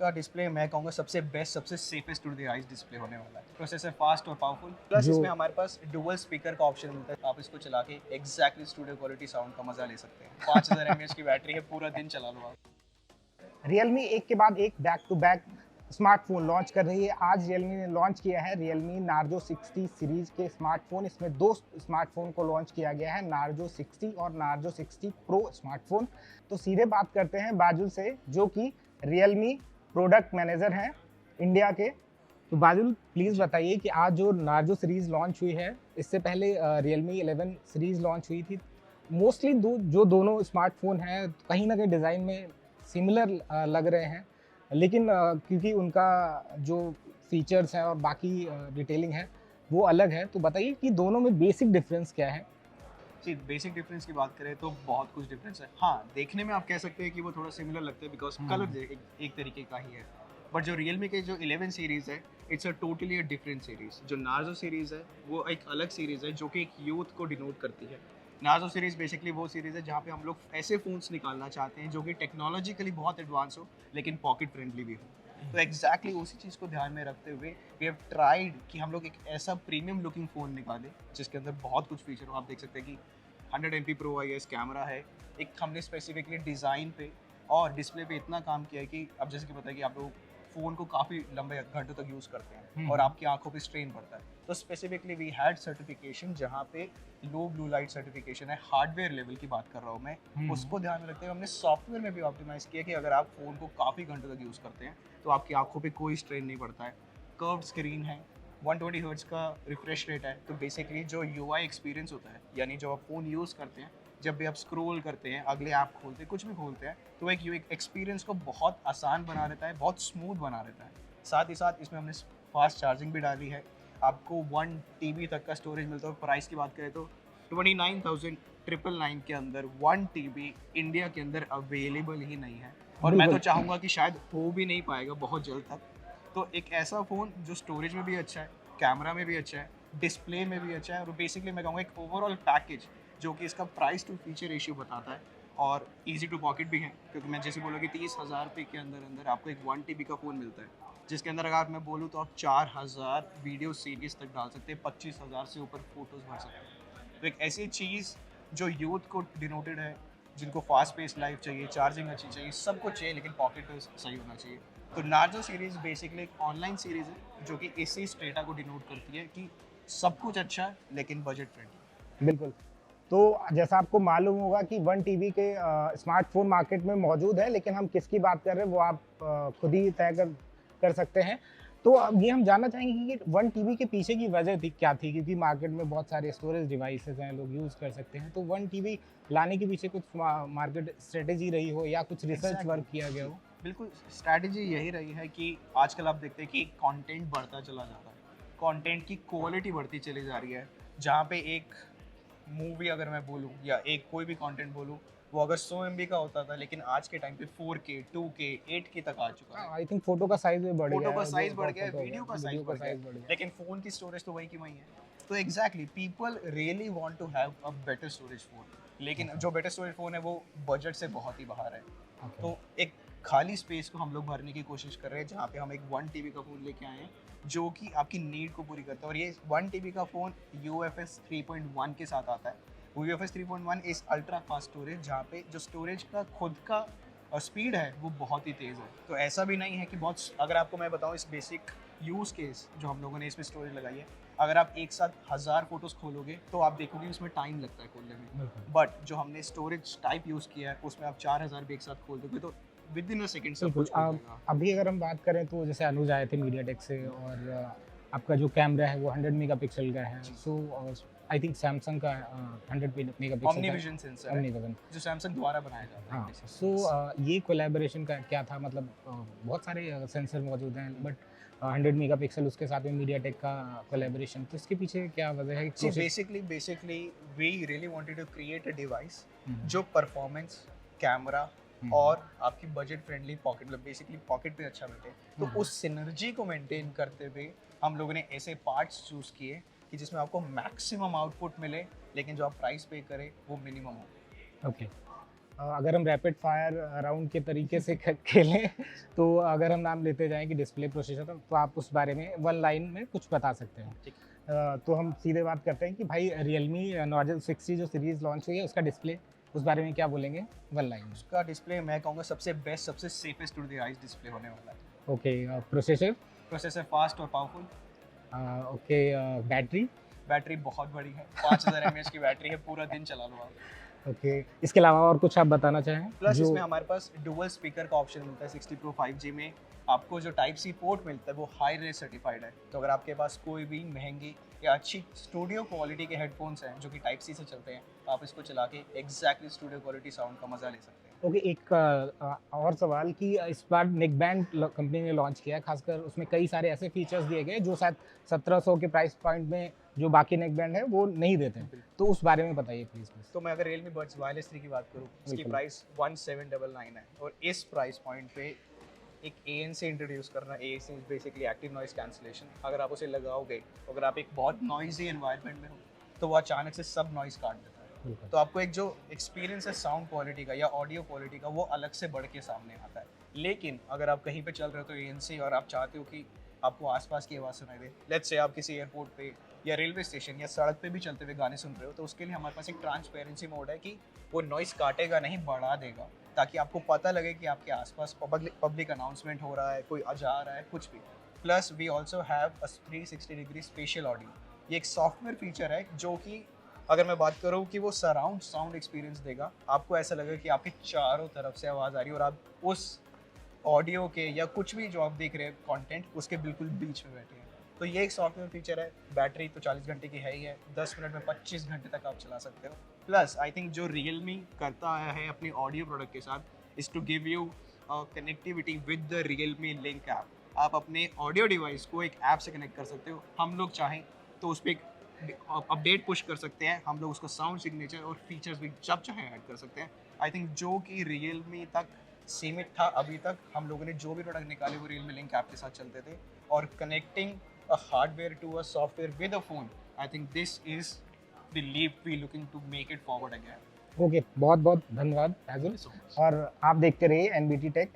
का डिस्प्ले मैं कहूँगा सबसे बेस्ट, सबसे safest to the eyes display होने वाला है। प्रोसेसर फास्ट और पावरफुल, प्लस जो इसमें हमारे पास डुअल स्पीकर का ऑप्शन मिलता है। आप इसको चला के एग्ज़ैक्टली स्टूडियो क्वालिटी साउंड का मज़ा ले सकते हैं। 5000 एमएएच की बैटरी है, पूरा दिन चला लो आप। रियलमी एक के बाद एक back to back smartphone launch कर रही है। आज रियलमी ने लॉन्च किया है रियलमी नार्जो 60 सीरीज़ के स्मार्टफ़ोन। इसमें 2 स्मार्टफ़ोन को लॉन्च किया गया है, नार्जो 60 और नार्जो 60 प्रो स्मार्टफ़ोन। तो सीधे बात करते हैं बाजुल से, जो कि रियलमी प्रोडक्ट मैनेजर हैं इंडिया के। तो बाजुल प्लीज़ बताइए कि आज जो नार्जो सीरीज़ लॉन्च हुई है, इससे पहले रियलमी 11 सीरीज़ लॉन्च हुई थी। मोस्टली जो दोनों स्मार्टफ़ोन हैं, कहीं न कहीं डिज़ाइन में सिमिलर लग रहे हैं, लेकिन क्योंकि उनका जो फीचर्स हैं और बाकी डिटेलिंग है, वो अलग है। तो बताइए कि दोनों में बेसिक डिफरेंस क्या है? जी, बेसिक डिफरेंस की बात करें तो बहुत कुछ डिफरेंस है। हाँ, देखने में आप कह सकते हैं कि वो थोड़ा सिमिलर लगते हैं बिकॉज़ कलर हुँ। एक तरीके का ही है। बट जो रियलमी के जो 11 सीरीज़ है, it's a totally a different series. जो नार्ज़ो सीरीज़ है, वो एक अलग सीरीज़ है जो कि एक यूथ को डिनोट करती है। नार्ज़ो सीरीज़ बेसिकली वो सीरीज़ है जहाँ पे हम लोग ऐसे फ़ोन्स निकालना चाहते हैं जो कि टेक्नोलॉजिकली बहुत एडवांस हो, लेकिन पॉकेट फ्रेंडली भी हो। तो एग्ज़ैक्टली उसी चीज़ को ध्यान में रखते हुए वी हैव ट्राइड कि हम लोग एक ऐसा प्रीमियम लुकिंग फ़ोन निकालें, जिसके अंदर बहुत कुछ फीचर हो। आप देख सकते हैं कि 100 एमपी प्रो आईएस कैमरा है। एक हमने स्पेसिफिकली डिज़ाइन पे और डिस्प्ले पे इतना काम किया है कि अब जैसे कि पता है कि आप लोग फ़ोन को काफ़ी लंबे घंटों तक यूज़ करते हैं हुँ, और हुँ। आपकी आँखों पे स्ट्रेन पड़ता है। तो स्पेसिफिकली वी हैड सर्टिफिकेशन जहाँ पे लो ब्लू लाइट सर्टिफिकेशन है, हार्डवेयर लेवल की बात कर रहा हूँ मैं। हुँ, हुँ। उसको ध्यान में रखते हुए हमने सॉफ्टवेयर में भी ऑप्टिमाइज़ किया कि अगर आप फ़ोन को काफ़ी घंटों तक यूज़ करते हैं, तो आपकी आँखों पे कोई स्ट्रेन नहीं पड़ता है। कर्व्ड स्क्रीन है, 120 हर्ट्ज़ का रिफ्रेश रेट है, तो बेसिकली जो यूआई एक्सपीरियंस होता है, यानी जब आप फ़ोन यूज़ करते हैं, जब भी आप स्क्रॉल करते हैं, अगले ऐप खोलते हैं, कुछ भी खोलते हैं, तो एक यूएक एक्सपीरियंस को बहुत आसान बना देता है, बहुत स्मूथ बना देता है। साथ ही साथ इसमें हमने फास्ट चार्जिंग भी डाली है। आपको 1 टीबी तक का स्टोरेज मिलता है और प्राइस की बात करें तो 29,999 के अंदर 1 टीबी इंडिया के अंदर अवेलेबल ही नहीं है और मैं तो बिल्कुल। चाहूँगा कि शायद हो भी नहीं पाएगा बहुत जल्द तक। तो एक ऐसा फ़ोन जो स्टोरेज में भी अच्छा है, कैमरा में भी अच्छा है, डिस्प्ले में भी अच्छा है और बेसिकली मैं कहूँगा एक ओवरऑल पैकेज जो कि इसका प्राइस टू फीचर रेशियो बताता है और ईज़ी टू पॉकेट भी है, क्योंकि मैं जैसे बोला कि 30,000 रुपए के अंदर-अंदर आपको एक 1 टीबी का फ़ोन मिलता है, जिसके अंदर अगर मैं बोलूँ तो आप 4,000 वीडियो सीरीज़ तक डाल सकते हैं, 25,000 से ऊपर फ़ोटोज़ भर सकते हैं। तो एक ऐसी चीज़ जो यूथ को डिनोटेड है, जिनको फ़ास्ट पेस लाइफ़ चाहिए, चार्जिंग अच्छी चाहिए, सब कुछ चाहिए लेकिन पॉकेट पे सही होना चाहिए। तो नार्जो सीरीज़ बेसिकली एक ऑनलाइन सीरीज़ है, जो कि इसी स्ट्रेटा को डिनोट करती है कि सब कुछ अच्छा है लेकिन बजट फ्रेंडली। बिल्कुल। तो जैसा आपको मालूम होगा कि 1 टीबी के स्मार्टफ़ोन मार्केट में मौजूद है, लेकिन हम किसकी बात कर रहे हैं वो आप खुद ही तय कर सकते हैं। तो अब ये हम जानना चाहेंगे कि 1 टीबी के पीछे की वजह थी क्या थी? क्योंकि मार्केट में बहुत सारे स्टोरेज डिवाइसेज़ हैं, लोग यूज़ कर सकते हैं। तो 1 टीबी लाने के पीछे कुछ मार्केट स्ट्रैटेजी रही हो या कुछ रिसर्च एग्ज़ैक्टली वर्क किया गया जी, हो? बिल्कुल स्ट्रैटेजी यही रही है कि आजकल आप देखते हैं कि कंटेंट बढ़ता चला जाता है। कंटेंट की क्वालिटी बढ़ती चली जा रही है। जहाँ पे एक मूवी अगर मैं बोलूँ या एक कोई भी कंटेंट बोलूँ, वो अगर 100 एमबी का होता था लेकिन आज के टाइम पे 4K, 2K, 8K तक आ चुका है। हाँ, आई थिंक फ़ोटो का साइज़ भी बढ़ फ़ोटो गया का है, जो साइज़ बढ़ गया है, फ़ोटो हो गया, वीडियो का साइज़ वीडियो का बढ़ गया है, साइज़ बढ़ गया है। लेकिन फ़ोन की स्टोरेज तो वही की वही है। तो exactly people really want to have a better storage phone, लेकिन ओके, जो बेटर स्टोरेज फ़ोन है वो बजट से बहुत ही बाहर है। ओके। तो एक खाली स्पेस को हम लोग भरने की कोशिश कर रहे हैं, जहाँ पे हम एक 1 टीबी का फ़ोन लेके आए हैं, जो कि आपकी नीड को पूरी करता है और ये 1 टीबी का फ़ोन यूएफएस 3.1 के साथ आता है। UFS 3.1 is ultra fast storage, जहाँ पे जो स्टोरेज का खुद का स्पीड है वो बहुत ही तेज़ है। तो ऐसा भी नहीं है कि बहुत अगर आपको मैं बताऊँ इस बेसिक यूज़ केस जो हम लोगों ने इसमें स्टोरेज लगाई है, अगर आप एक साथ 1000 फ़ोटोज़ खोलोगे तो आप देखोगे उसमें टाइम लगता है खोलने में। बिल्कुल। बट जो हमने स्टोरेज टाइप यूज़ किया है उसमें आप 4000 भी एक साथ खोल दोगे तो विदिन अ सेकंड सब बिल्कुल, कुछ खुल जाएगा। अभी अगर हम बात करें तो जैसे अनुज आए थे मीडियाटेक से और आपका जो कैमरा है वो 100 मेगापिक्सल का है। जी, सो आई थिंक सैमसंग का 100 मेगापिक्सल का ओमनी सेंसर है, ओमनी विज़न। जो सैमसंग द्वारा बनाया जाता है हाँ, बेसिकली। So yes. ये कोलैबोरेशन का क्या था मतलब बहुत सारे सेंसर मौजूद हैं बट 100 मेगापिक्सल उसके साथ में मीडियाटेक का कोलैबोरेशन तो इसके पीछे क्या वजह है सी process? Basically we really wanted to create a device हुँ, जो परफॉर्मेंस, कैमरा हुँ, और आपकी बजट फ्रेंडली पॉकेट मतलब बेसिकली पॉकेट पे अच्छा बैठे। तो हुँ, उस सिनर्जी को मेंटेन करते हुए हम लोगों ने ऐसे पार्ट्स चूज़ किए कि जिसमें आपको मैक्सिमम आउटपुट मिले, लेकिन जो आप प्राइस पे करें वो मिनिमम हो। ओके। अगर हम रैपिड फायर राउंड के तरीके से खेलें तो अगर हम नाम लेते जाएं कि डिस्प्ले, प्रोसेसर, तो आप उस बारे में वन लाइन में कुछ बता सकते हैं। ठीक तो हम सीधे बात करते हैं कि भाई रियलमी नार्जो 60 जो सीरीज़ लॉन्च हुई है उसका डिस्प्ले, उस बारे में क्या बोलेंगे वन लाइन में? उसका डिस्प्ले मैं कहूँगा सबसे बेस्ट, सबसे safest to the eyes display होने वाला है। ओके, प्रोसेसर, प्रोसेसर फास्ट और पावरफुल। ओके, बैटरी, बैटरी बहुत बड़ी है, 5000 mAh की बैटरी है, पूरा दिन चला लो आप। ओके, इसके अलावा और कुछ आप बताना चाहें? प्लस इसमें हमारे पास डुअल स्पीकर का ऑप्शन मिलता है 60 Pro 5G में। आपको जो टाइप सी पोर्ट मिलता है वो हाई रेस सर्टिफाइड है, तो अगर आपके पास कोई भी महंगी या अच्छी स्टूडियो क्वालिटी के हेडफोन्स हैं जो कि टाइप सी से चलते हैं, आप इसको चला के एग्जैक्टली स्टूडियो क्वालिटी साउंड का मजा ले सकते हैं। ओके, एक और सवाल कि इस बार नेक बैंड कंपनी ने लॉन्च किया है, खासकर उसमें कई सारे ऐसे फीचर्स दिए गए जो शायद 1700 के प्राइस पॉइंट में जो बाकी नेक बैंड है वो नहीं देते हैं, तो उस बारे में बताइए प्लीज़। तो मैं अगर Realme Buds Wireless 3 की बात करूँ, इसकी बिल्कुल। प्राइस 1799 है, और इस प्राइस पॉइंट पे एक ANC इंट्रोड्यूस करना, ANC is basically active noise cancellation. अगर आप उसे लगाओगे, अगर आप एक बहुत नॉइजी एनवायरनमेंट में हो, तो वो अचानक से सब नॉइस काट देता है। बिल्कुल। तो आपको एक जो एक्सपीरियंस है साउंड क्वालिटी का या ऑडियो क्वालिटी का, वो अलग से बढ़ के सामने आता है। लेकिन अगर आप कहीं पे चल रहे हो तो ANC, और आप चाहते हो कि आपको आसपास की आवाज़ सुनाई दे, लेट्स से आप किसी एयरपोर्ट पे या रेलवे स्टेशन या सड़क पे भी चलते हुए गाने सुन रहे हो, तो उसके लिए हमारे पास एक ट्रांसपेरेंसी मोड है कि वो नॉइस काटेगा नहीं, बढ़ा देगा, ताकि आपको पता लगे कि आपके आसपास पब्लिक अनाउंसमेंट हो रहा है, कोई जा रहा है, कुछ भी। Plus we also have a 360 degree spatial audio. ये एक सॉफ्टवेयर फीचर है जो कि अगर मैं बात करूँ कि वो सराउंड साउंड एक्सपीरियंस देगा, आपको ऐसा लगेगा कि आपके चारों तरफ से आवाज़ आ रही है और आप उस ऑडियो के या कुछ भी जो आप देख रहे हैं कंटेंट, उसके बिल्कुल बीच में बैठे हैं। तो ये एक सॉफ्टवेयर फीचर है। बैटरी तो 40 घंटे की है ही है, 10 मिनट में 25 घंटे तक आप चला सकते हो। प्लस आई थिंक जो Realme करता आया है अपनी ऑडियो प्रोडक्ट के साथ, is to give you connectivity with the Realme link app. आप अपने ऑडियो डिवाइस को एक ऐप से कनेक्ट कर सकते हो। हम लोग चाहें तो उस पर एक अपडेट पुश कर सकते हैं, हम लोग उसको साउंड सिग्नेचर और फीचर्स भी जब चाहे ऐड कर सकते हैं। आई थिंक जो कि Realme तक सीमित था, अभी तक हम लोगों ने जो भी प्रोडक्ट निकाले वो Realme लिंक ऐप के साथ चलते थे। और connecting a hardware to a software with a phone, I think this is the leap we looking to make it forward again. Okay, बहुत बहुत धन्यवाद फैजुल, और आप देखते रहिए NBT टेक।